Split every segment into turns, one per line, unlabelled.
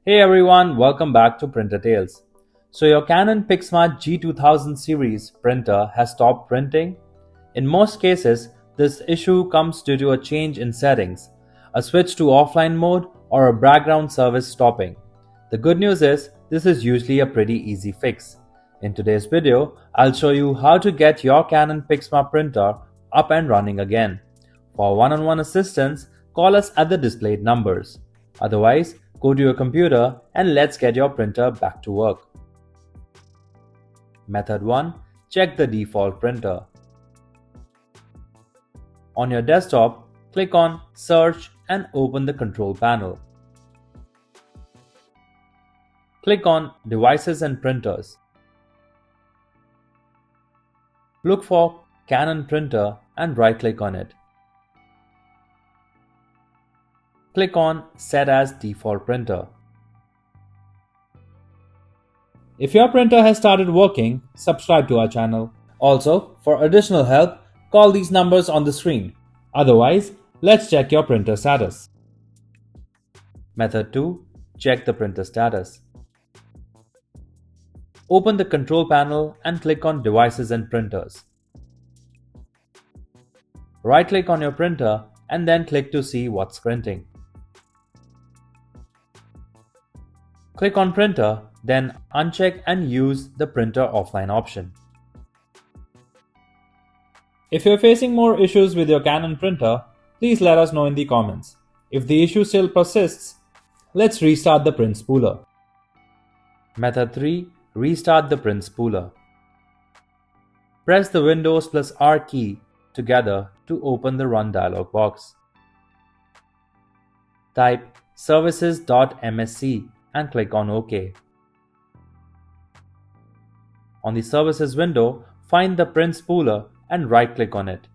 Hey everyone, welcome back to Printer Tales. So your Canon PIXMA G2000 series printer has stopped printing? In most cases, this issue comes due to a change in settings, a switch to offline mode, or a background service stopping. The good news is, this is usually a pretty easy fix. In today's video, I'll show you how to get your Canon PIXMA printer up and running again. For one-on-one assistance, call us at the displayed numbers. Otherwise, go to your computer and let's get your printer back to work. Method 1. Check the default printer. On your desktop, click on Search and open the control panel. Click on Devices and Printers. Look for Canon Printer and right-click on it. Click on Set as Default Printer. If your printer has started working, subscribe to our channel. Also, for additional help, call these numbers on the screen. Otherwise, let's check your printer status. Method 2. Check the printer status. Open the control panel and click on Devices and Printers. Right-click on your printer and then click to see what's printing. Click on Printer, then uncheck and use the Printer Offline option. If you're facing more issues with your Canon printer, please let us know in the comments. If the issue still persists, let's restart the print spooler. Method 3. Restart the print spooler. Press the Windows plus R key together to open the Run dialog box. Type services.msc and click on OK. On the Services window, find the print spooler and right-click on it.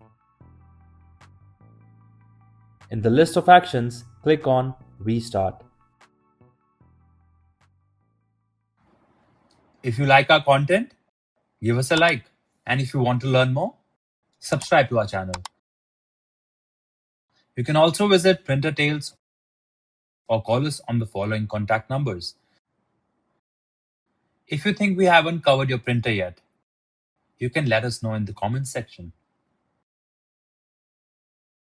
In the list of actions, click on Restart.
If you like our content, give us a like. And if you want to learn more, subscribe to our channel. You can also visit Printer Tales or call us on the following contact numbers. If you think we haven't covered your printer yet, you can let us know in the comments section.